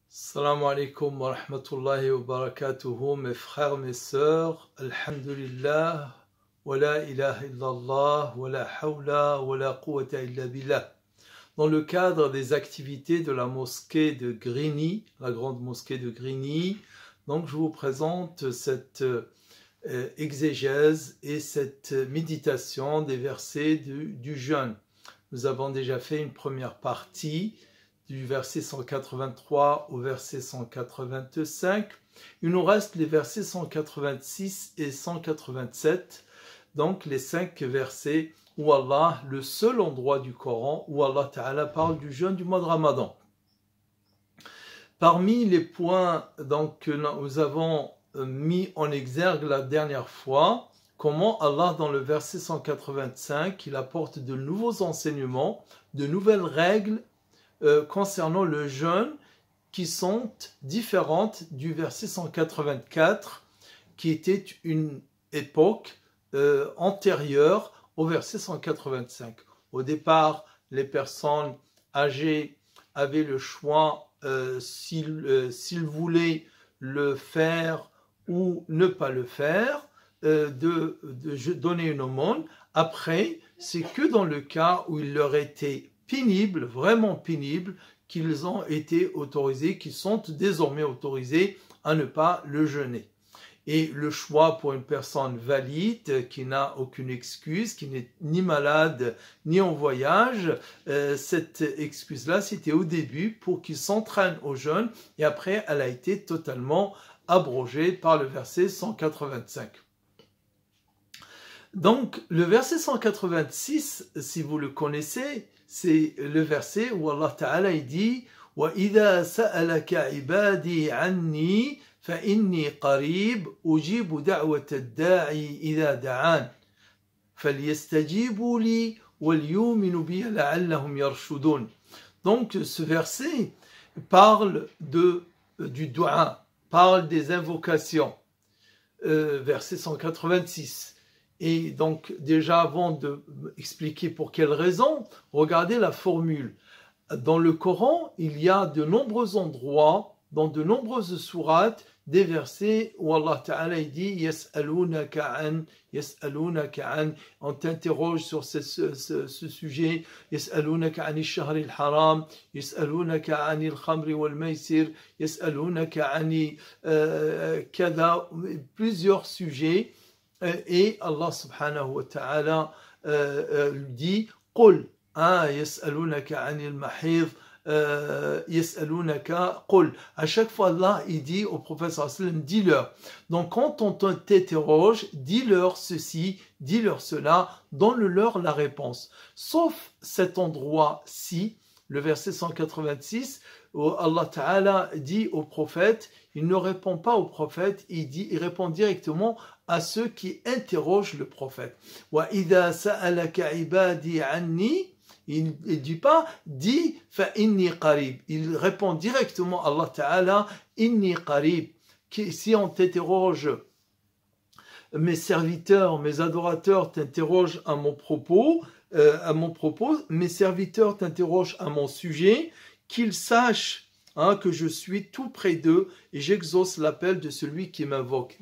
Salam alaikum wa rahmatullahi wa barakatuhu, mes frères, mes sœurs, alhamdulillah, wa la ilaha illallah, wa la hawla, wa la quwwata illa billah. Dans le cadre des activités de la mosquée de Grigny, la grande mosquée de Grigny, donc je vous présente cette exégèse et cette méditation des versets du jeûne. Nous avons déjà fait une première partie, du verset 183 au verset 185. Il nous reste les versets 186 et 187, donc les 5 versets où Allah, le seul endroit du Coran où Allah Ta'ala parle du jeûne du mois de Ramadan. Parmi les points donc, que nous avons mis en exergue la dernière fois, comment Allah, dans le verset 185, il apporte de nouveaux enseignements, de nouvelles règles concernant le jeûne qui sont différentes du verset 184 qui était une époque antérieure au verset 185. Au départ, les personnes âgées avaient le choix s'ils voulaient le faire ou ne pas le faire, de donner une aumône. Après, c'est que dans le cas où il leur était pénible, vraiment pénible, qu'ils ont été autorisés, qu'ils sont désormais autorisés à ne pas le jeûner. Et le choix pour une personne valide, qui n'a aucune excuse, qui n'est ni malade, ni en voyage, cette excuse-là, c'était au début pour qu'il s'entraîne au jeûne, et après, elle a été totalement abrogée par le verset 185. Donc, le verset 186, si vous le connaissez, c'est le verset où Allah Ta'ala dit « وَإِذَا سَأَلَكَ عِبَادِي عَنِّي فَإِنِّي قَرِيبٌ أُجِيبُ دَعْوَةَ الدَّاعِي إِذَا دَعَانِ فَلْيَسْتَجِيبُوا لِي وَلْيُؤْمِنُوا بِي لَعَلَّهُمْ يَرْشُدُونَ » Donc, ce verset parle du dua, parle des invocations. Verset 186. Et donc, déjà avant d'expliquer pour quelles raisons, regardez la formule. Dans le Coran, il y a de nombreux endroits, dans de nombreuses sourates, des versets où Allah Ta'ala dit « Yas'alunaka an » on t'interroge sur ce sujet « Yas'alunaka an ash-shahr al-haram » « Yas'alunaka an al-khamri wal-maysir » « Yas'alunaka an kada » plusieurs sujets. Et Allah subhanahu wa ta'ala dit قُلْ يَسْأَلُونَكَ عَنِ الْمَحِيضِ يَسْأَلُونَكَ قُلْ. À chaque fois, Allah, il dit au prophète sallallahu alayhi wa sallam, dis-leur. Donc, quand on t'interroge, dis-leur ceci, dis-leur cela, donne-leur la réponse. Sauf cet endroit-ci, le verset 186, où Allah Ta'ala dit au prophète, il ne répond pas au prophète, il répond directement à ceux qui interrogent le prophète. وَإِذَا سَأَلَكَ عِبَادِي عَنِّي, il ne dit pas, dis فَإِنِّي قَرِيب. Il répond directement à Allah Ta'ala, إِنِّي قَرِيب. Si on t'interroge, mes serviteurs, mes adorateurs t'interrogent à mon propos, mes serviteurs t'interrogent à mon sujet, qu'ils sachent que je suis tout près d'eux et j'exauce l'appel de celui qui m'invoque.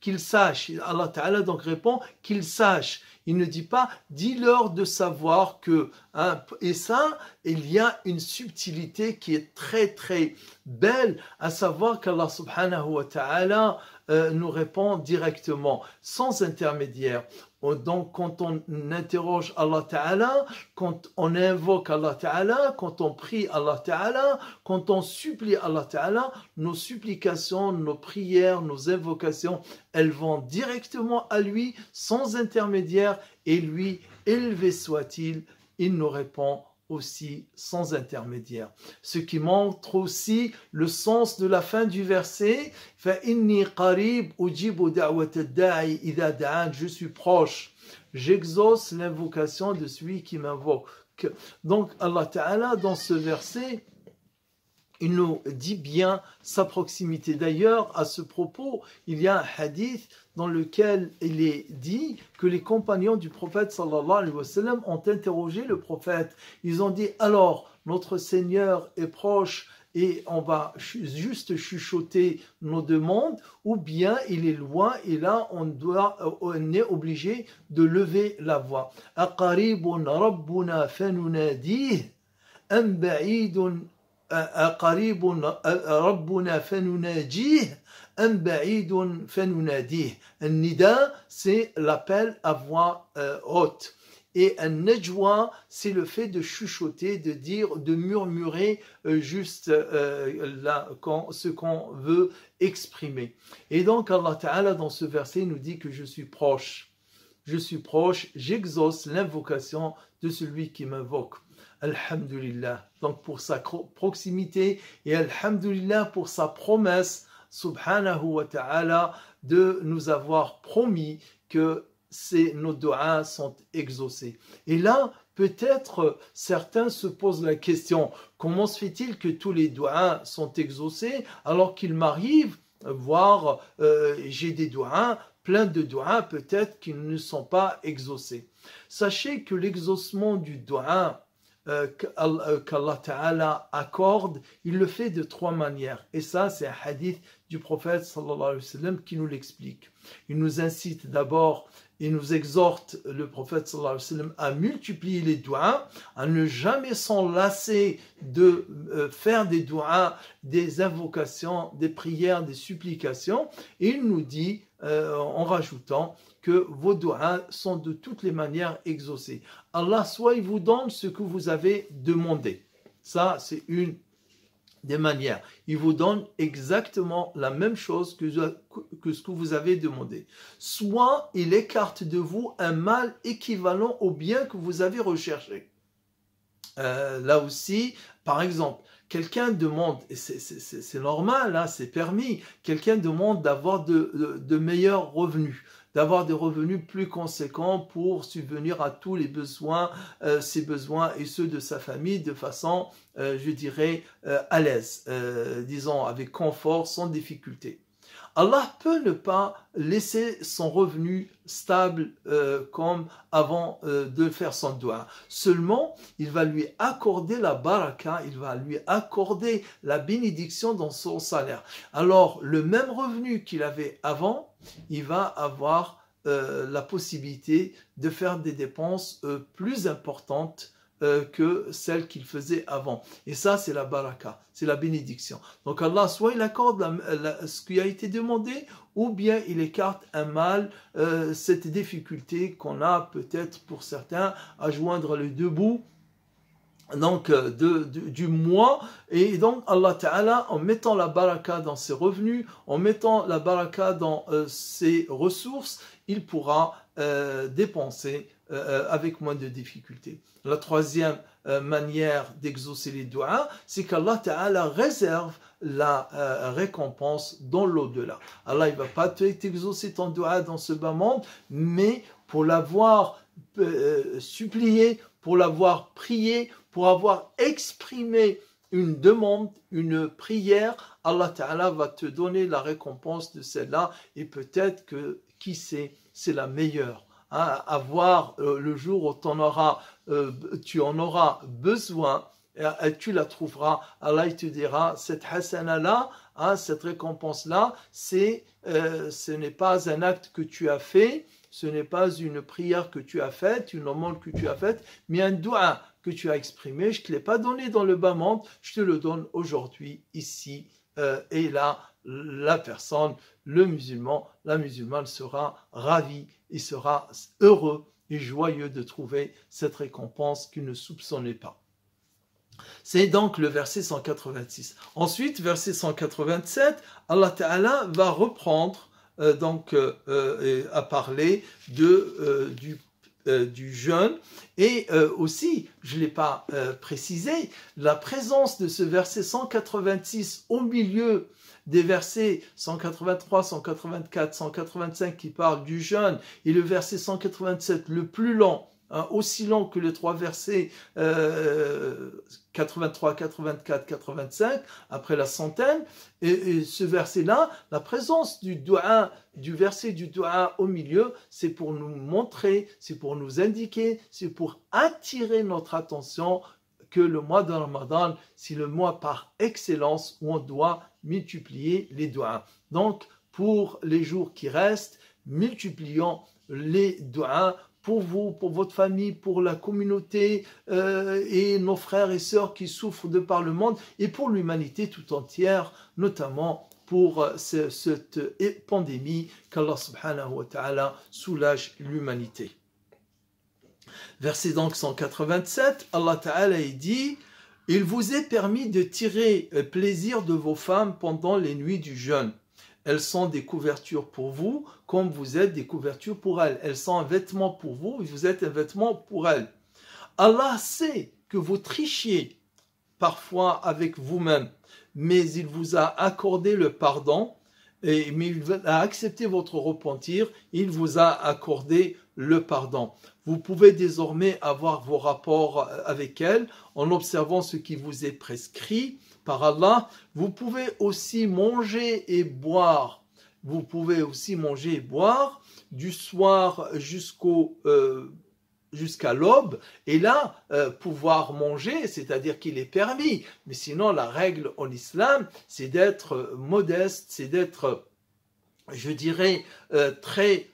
Qu'ils sachent, Allah Ta'ala donc répond, qu'ils sachent. Il ne dit pas, dis-leur de savoir que. Et ça, il y a une subtilité qui est très très belle, à savoir qu'Allah Subhanahu wa Ta'ala nous répond directement, sans intermédiaire. Donc, quand on interroge Allah Ta'ala, quand on invoque Allah Ta'ala, quand on prie Allah Ta'ala, quand on supplie Allah Ta'ala, nos supplications, nos prières, nos invocations, elles vont directement à lui, sans intermédiaire, et lui, élevé soit-il, il nous répond aussi sans intermédiaire. Ce qui montre aussi le sens de la fin du verset فَإِنِّي قَرِيبٌ أُجِيبُ دَعْوَةَ الدَّاعِي إِذَا دَعَانِ. Je suis proche, j'exauce l'invocation de celui qui m'invoque. Donc Allah Ta'ala, dans ce verset, il nous dit bien sa proximité. D'ailleurs, à ce propos, il y a un hadith dans lequel il est dit que les compagnons du prophète sallallahu alayhi wa sallam ont interrogé le prophète. Ils ont dit, alors, notre Seigneur est proche et on va juste chuchoter nos demandes, ou bien il est loin et là on est obligé de lever la voix. Aqaribun rabbuna fanunadih am ba'idun aqaribun rabbuna fanunajih am ba'idun fanunadih. Un nida, c'est l'appel à voix haute. Et un najwa, c'est le fait de chuchoter, de dire, de murmurer juste là, ce qu'on veut exprimer. Et donc Allah Ta'ala dans ce verset nous dit que je suis proche, j'exauce l'invocation de celui qui m'invoque. Alhamdulillah. Donc pour sa proximité et Alhamdulillah pour sa promesse, subhanahu wa ta'ala, de nous avoir promis que nos doigts sont exaucés. Et là, peut-être certains se posent la question, comment se fait-il que tous les doigts sont exaucés alors qu'il m'arrive, voire j'ai des doigts, plein de doigts peut-être qui ne sont pas exaucés. Sachez que l'exaucement du doigt qu'Allah Ta'ala accorde, il le fait de 3 manières. Et ça, c'est un hadith du prophète sallallahu alayhi wa sallam qui nous l'explique. Il nous incite d'abord, il nous exhorte, le prophète sallallahu alayhi wa sallam, à multiplier les doigts, à ne jamais s'enlacer de faire des doigts, des invocations, des prières, des supplications. Et il nous dit, en rajoutant, que vos doigts sont de toutes les manières exaucés. Allah, soit il vous donne ce que vous avez demandé. Ça, c'est une des manières. Il vous donne exactement la même chose que ce que vous avez demandé. Soit il écarte de vous un mal équivalent au bien que vous avez recherché. Là aussi, par exemple, quelqu'un demande, et c'est normal, hein, c'est permis, quelqu'un demande d'avoir de meilleurs revenus, d'avoir des revenus plus conséquents pour subvenir à tous les besoins, ses besoins et ceux de sa famille de façon, je dirais, à l'aise, disons avec confort, sans difficulté. Allah peut ne pas laisser son revenu stable comme avant de faire son doigt. Seulement, il va lui accorder la baraka, il va lui accorder la bénédiction dans son salaire. Alors, le même revenu qu'il avait avant, il va avoir la possibilité de faire des dépenses plus importantes que celle qu'il faisait avant. Et ça, c'est la baraka, c'est la bénédiction. Donc Allah, soit il accorde ce qui a été demandé, ou bien il écarte un mal, cette difficulté qu'on a peut-être pour certains à joindre les deux bouts donc du mois. Et donc Allah Ta'ala, en mettant la baraka dans ses revenus, en mettant la baraka dans ses ressources, il pourra dépenser avec moins de difficultés. La troisième manière d'exaucer les doigts, c'est qu'Allah Ta'ala réserve la récompense dans l'au-delà. Allah, il ne va pas t'exaucer ton doigt dans ce bas monde, mais pour l'avoir supplié, pour l'avoir prié, pour avoir exprimé une demande, une prière, Allah Ta'ala va te donner la récompense de celle-là, et peut-être que, qui sait, c'est la meilleure. Hein, avoir le jour où tu en auras besoin, tu la trouveras. Allah il te dira, cette hasana-là, hein, cette récompense-là, ce n'est pas un acte que tu as fait, ce n'est pas une prière que tu as faite, une demande que tu as faite, mais un doua que tu as exprimé. Je ne te l'ai pas donné dans le bas monde, je te le donne aujourd'hui, ici. Et là, la personne, le musulman, la musulmane sera ravie, il sera heureux et joyeux de trouver cette récompense qu'il ne soupçonnait pas. C'est donc le verset 186. Ensuite, verset 187, Allah Ta'ala va reprendre à parler du jeûne, et aussi, je ne l'ai pas précisé, la présence de ce verset 186 au milieu des versets 183, 184, 185 qui parlent du jeûne, et le verset 187 le plus long, hein, aussi long que les 3 versets 83, 84, 85, après la centaine, et ce verset-là, la présence du verset du doua au milieu, c'est pour nous montrer, c'est pour nous indiquer, c'est pour attirer notre attention que le mois de Ramadan, c'est le mois par excellence où on doit multiplier les doigts. Donc, pour les jours qui restent, multiplions les doigts pour vous, pour votre famille, pour la communauté et nos frères et sœurs qui souffrent de par le monde et pour l'humanité tout entière, notamment pour cette pandémie, qu'Allah subhanahu wa ta'ala soulage l'humanité. Verset donc 187, Allah ta'ala dit « Il vous est permis de tirer plaisir de vos femmes pendant les nuits du jeûne. Elles sont des couvertures pour vous, comme vous êtes des couvertures pour elles. Elles sont un vêtement pour vous, et vous êtes un vêtement pour elles. Allah sait que vous trichiez parfois avec vous-même, mais il vous a accordé le pardon, mais il a accepté votre repentir, il vous a accordé le pardon. Vous pouvez désormais avoir vos rapports avec elles en observant ce qui vous est prescrit par Allah. Vous pouvez aussi manger et boire. Vous pouvez aussi manger et boire du soir jusqu'à l'aube, et là, pouvoir manger, c'est-à-dire qu'il est permis. Mais sinon, la règle en islam, c'est d'être modeste, c'est d'être, je dirais, très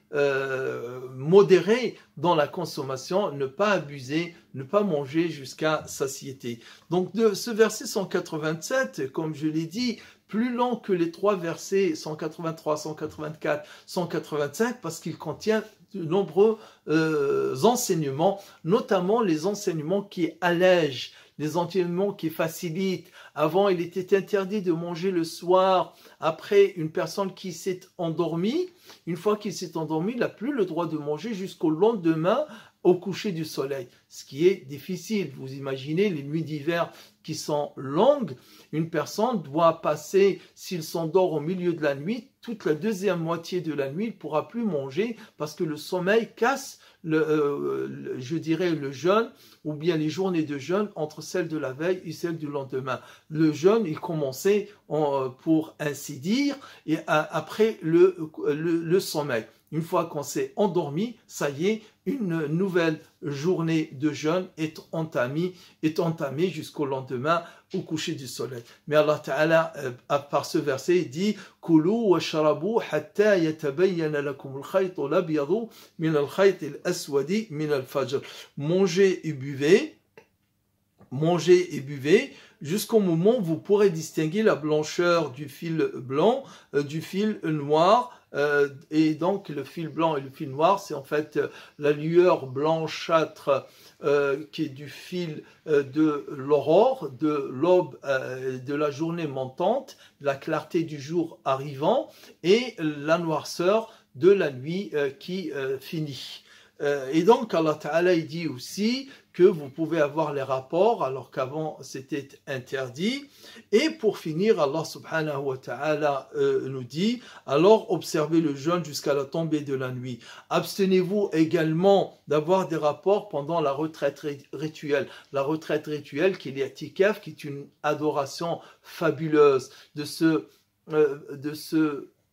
modéré dans la consommation, ne pas abuser, ne pas manger jusqu'à satiété. Donc, de ce verset 187, comme je l'ai dit, plus long que les trois versets 183, 184, 185, parce qu'il contient de nombreux enseignements, notamment les enseignements qui allègent, les enseignements qui facilitent. Avant, il était interdit de manger le soir après une personne qui s'est endormie. Une fois qu'il s'est endormi, il n'a plus le droit de manger jusqu'au lendemain, au coucher du soleil, ce qui est difficile. Vous imaginez les nuits d'hiver qui sont longues. Une personne doit passer, s'il s'endort au milieu de la nuit, toute la deuxième moitié de la nuit, il ne pourra plus manger parce que le sommeil casse, je dirais, le jeûne ou bien les journées de jeûne entre celles de la veille et celles du lendemain. Le jeûne, il commençait pour ainsi dire, et après le sommeil. Une fois qu'on s'est endormi, ça y est, une nouvelle journée de jeûne est entamée jusqu'au lendemain, au coucher du soleil. Mais Allah Ta'ala, par ce verset, il dit « Kulu wa sharabu hatta yatabayyana lakum al-khayt al-abyadu min al-khayt al-aswadi min al-fajr » Mangez et buvez jusqu'au moment où vous pourrez distinguer la blancheur du fil blanc du fil noir. Et donc le fil blanc et le fil noir, c'est en fait la lueur blanchâtre qui est du fil de l'aurore, de l'aube, de la journée montante, la clarté du jour arrivant, et la noirceur de la nuit qui finit. Et donc Allah Ta'ala il dit aussi que vous pouvez avoir les rapports alors qu'avant c'était interdit. Et pour finir, Allah Subhanahu wa Ta'ala nous dit « Alors observez le jeûne jusqu'à la tombée de la nuit. Abstenez-vous également d'avoir des rapports pendant la retraite rituelle. » La retraite rituelle qui est l'i'tikaf, qui est une adoration fabuleuse de se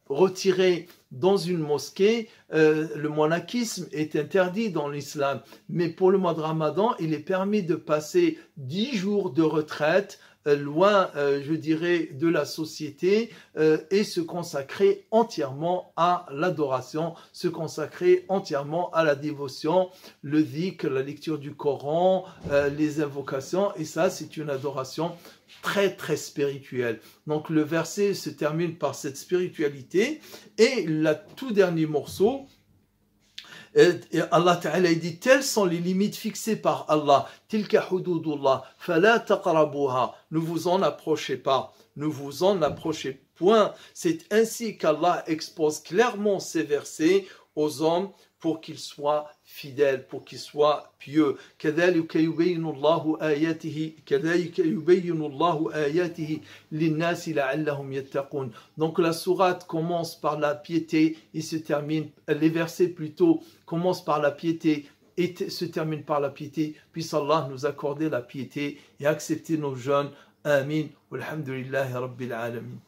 retirer dans une mosquée. Le monachisme est interdit dans l'islam, mais pour le mois de Ramadan, il est permis de passer 10 jours de retraite loin, je dirais, de la société et se consacrer entièrement à l'adoration, se consacrer entièrement à la dévotion, le dhikr, la lecture du Coran, les invocations, et ça c'est une adoration très très spirituelle. Donc le verset se termine par cette spiritualité, et le tout dernier morceau, et Allah Ta'ala dit, telles sont les limites fixées par Allah. Tilka hududullah, fala taqrabuha. Ne vous en approchez pas. Ne vous en approchez point. C'est ainsi qu'Allah expose clairement ces versets aux hommes pour qu'ils soient fidèles, pour qu'ils soient pieux. كذلك يبين الله آياته للناس لعلهم يتقون. Donc la sourate commence par la piété et se termine, les versets plutôt commencent par la piété et se terminent par la piété. Puisse Allah nous accorder la piété et accepter nos jeûnes. Amin. Walhamdulillahi Rabbil Alamin.